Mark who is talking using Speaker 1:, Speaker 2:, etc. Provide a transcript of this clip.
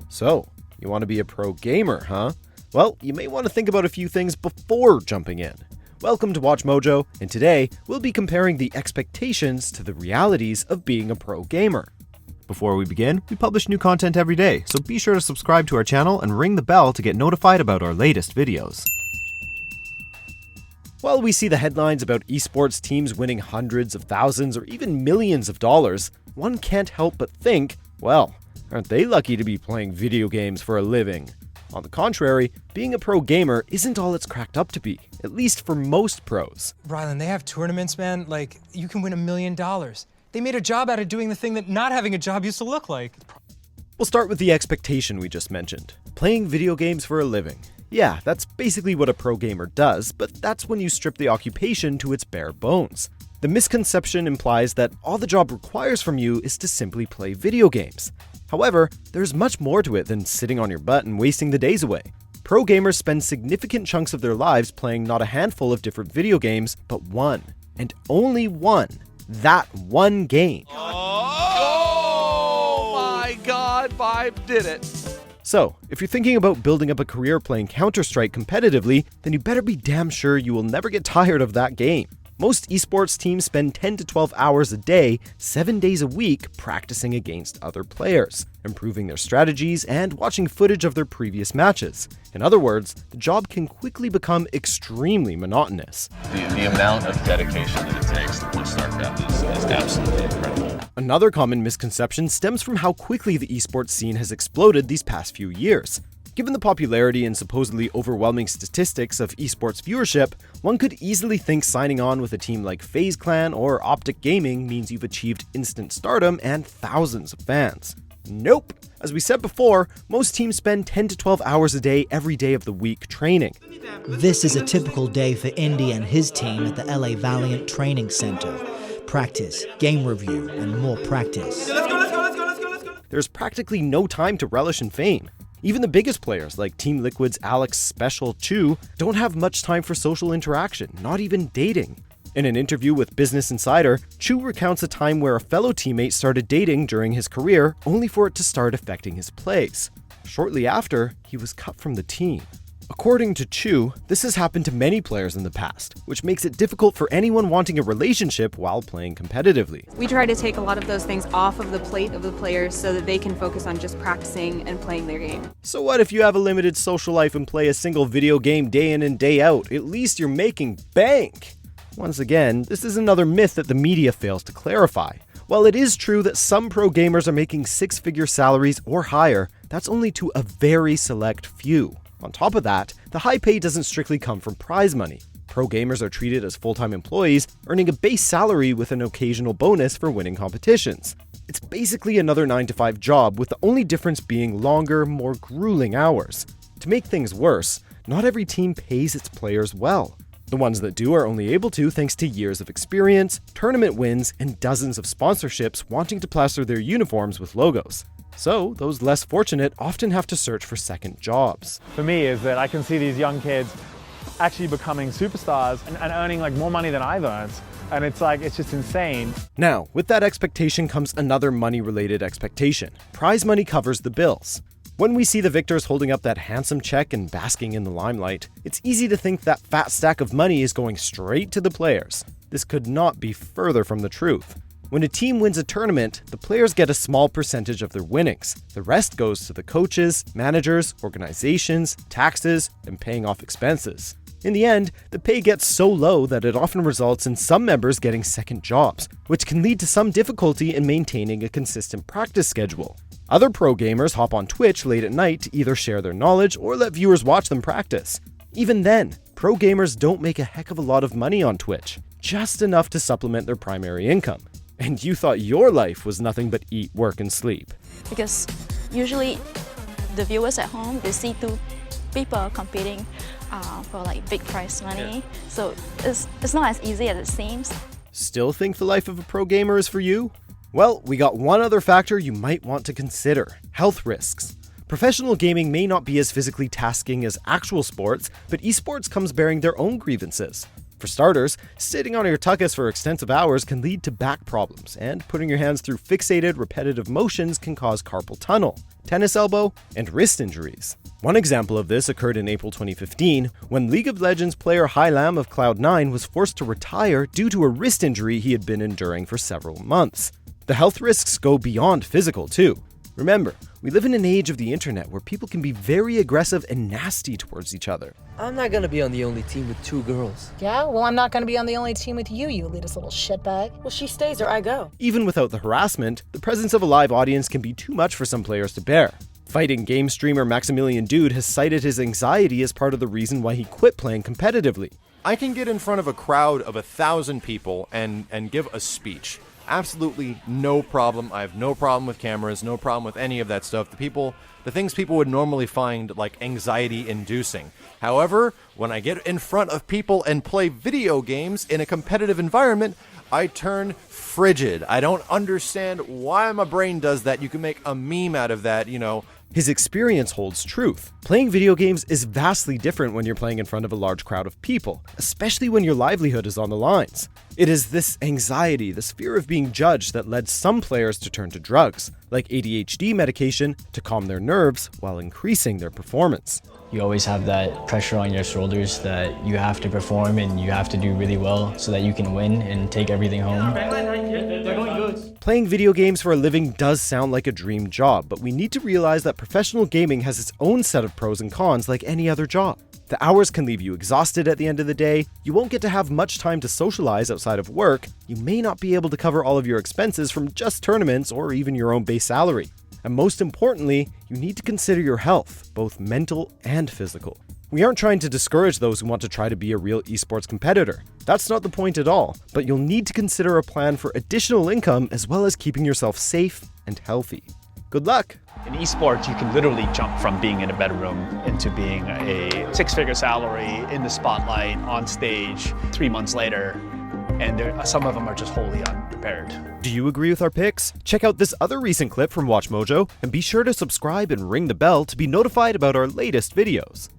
Speaker 1: So, you want to be a pro gamer, huh? Well, you may want to think about a few things before jumping in. Welcome to Watch Mojo, and today we'll be comparing the expectations to the realities of being a pro gamer. Before we begin, we publish new content every day, so be sure to subscribe to our channel and ring the bell to get notified about our latest videos. While we see the headlines about esports teams winning hundreds of thousands or even millions of dollars, one can't help but think, well, aren't they lucky to be playing video games for a living? On the contrary, being a pro gamer isn't all it's cracked up to be, at least for most pros.
Speaker 2: Rylan, they have tournaments, man, like, you can win $1 million. They made a job out of doing the thing that not having a job used to look like.
Speaker 1: We'll start with the expectation we just mentioned. Playing video games for a living. Yeah, that's basically what a pro gamer does, but that's when you strip the occupation to its bare bones. The misconception implies that all the job requires from you is to simply play video games. However, there's much more to it than sitting on your butt and wasting the days away. Pro gamers spend significant chunks of their lives playing not a handful of different video games, but one, and only one. That one game.
Speaker 3: Oh my God, Vibe did it.
Speaker 1: So, if you're thinking about building up a career playing Counter-Strike competitively, then you better be damn sure you will never get tired of that game. Most esports teams spend 10 to 12 hours a day, 7 days a week, practicing against other players, improving their strategies, and watching footage of their previous matches. In other words, the job can quickly become extremely monotonous.
Speaker 4: The amount of dedication that it takes to play StarCraft is absolutely incredible.
Speaker 1: Another common misconception stems from how quickly the esports scene has exploded these past few years. Given the popularity and supposedly overwhelming statistics of esports viewership, one could easily think signing on with a team like FaZe Clan or Optic Gaming means you've achieved instant stardom and thousands of fans. Nope! As we said before, most teams spend 10 to 12 hours a day every day of the week training.
Speaker 5: This is a typical day for Indy and his team at the LA Valiant Training Center. Practice, game review, and more practice.
Speaker 3: Let's go.
Speaker 1: There's practically no time to relish in fame. Even the biggest players, like Team Liquid's Alex Special Chu, don't have much time for social interaction, not even dating. In an interview with Business Insider, Chu recounts a time where a fellow teammate started dating during his career, only for it to start affecting his plays. Shortly after, he was cut from the team. According to Chu, this has happened to many players in the past, which makes it difficult for anyone wanting a relationship while playing competitively.
Speaker 6: We try to take a lot of those things off of the plate of the players so that they can focus on just practicing and playing their game.
Speaker 1: So what if you have a limited social life and play a single video game day in and day out? At least you're making bank! Once again, this is another myth that the media fails to clarify. While it is true that some pro gamers are making six-figure salaries or higher, that's only to a very select few. On top of that, the high pay doesn't strictly come from prize money. Pro gamers are treated as full-time employees, earning a base salary with an occasional bonus for winning competitions. It's basically another 9-to-5 job, with the only difference being longer, more grueling hours. To make things worse, not every team pays its players well. The ones that do are only able to thanks to years of experience, tournament wins, and dozens of sponsorships wanting to plaster their uniforms with logos. So, those less fortunate often have to search for second jobs.
Speaker 7: For me is that I can see these young kids actually becoming superstars and earning like more money than I've earned. And it's just insane.
Speaker 1: Now, with that expectation comes another money-related expectation. Prize money covers the bills. When we see the victors holding up that handsome check and basking in the limelight, it's easy to think that fat stack of money is going straight to the players. This could not be further from the truth. When a team wins a tournament, the players get a small percentage of their winnings. The rest goes to the coaches, managers, organizations, taxes, and paying off expenses. In the end, the pay gets so low that it often results in some members getting second jobs, which can lead to some difficulty in maintaining a consistent practice schedule. Other pro gamers hop on Twitch late at night to either share their knowledge or let viewers watch them practice. Even then, pro gamers don't make a heck of a lot of money on Twitch, just enough to supplement their primary income. And you thought your life was nothing but eat, work, and sleep.
Speaker 8: Because usually the viewers at home, they see two people competing for like big prize money. So it's not as easy as it seems.
Speaker 1: Still think the life of a pro gamer is for you? Well, we got one other factor you might want to consider: health risks. Professional gaming may not be as physically tasking as actual sports, but esports comes bearing their own grievances. For starters, sitting on your tuchus for extensive hours can lead to back problems, and putting your hands through fixated, repetitive motions can cause carpal tunnel, tennis elbow, and wrist injuries. One example of this occurred in April 2015, when League of Legends player Hylam of Cloud9 was forced to retire due to a wrist injury he had been enduring for several months. The health risks go beyond physical, too. Remember, we live in an age of the internet where people can be very aggressive and nasty towards each other.
Speaker 9: I'm not gonna be on the only team with 2 girls.
Speaker 10: Yeah, well, I'm not gonna be on the only team with you, you elitist little shitbag.
Speaker 9: Well, she stays or I go.
Speaker 1: Even without the harassment, the presence of a live audience can be too much for some players to bear. Fighting game streamer Maximilian Dude has cited his anxiety as part of the reason why he quit playing competitively.
Speaker 11: I can get in front of a crowd of 1,000 people and give a speech. Absolutely no problem. I have no problem with cameras, no problem with any of that stuff. The things people would normally find like anxiety inducing. However, when I get in front of people and play video games in a competitive environment, I turn frigid. I don't understand why my brain does that. You can make a meme out of that, you know.
Speaker 1: His experience holds truth. Playing video games is vastly different when you're playing in front of a large crowd of people, especially when your livelihood is on the lines. It is this anxiety, this fear of being judged that led some players to turn to drugs, like ADHD medication, to calm their nerves while increasing their performance.
Speaker 12: You always have that pressure on your shoulders that you have to perform and you have to do really well so that you can win and take everything home.
Speaker 1: Playing video games for a living does sound like a dream job, but we need to realize that professional gaming has its own set of pros and cons like any other job. The hours can leave you exhausted at the end of the day, you won't get to have much time to socialize outside of work, you may not be able to cover all of your expenses from just tournaments or even your own base salary. And most importantly, you need to consider your health, both mental and physical. We aren't trying to discourage those who want to try to be a real esports competitor. That's not the point at all, but you'll need to consider a plan for additional income as well as keeping yourself safe and healthy. Good luck!
Speaker 13: In esports, you can literally jump from being in a bedroom into being a 6-figure salary in the spotlight on stage 3 months later, and some of them are just wholly unprepared.
Speaker 1: Do you agree with our picks? Check out this other recent clip from WatchMojo, and be sure to subscribe and ring the bell to be notified about our latest videos.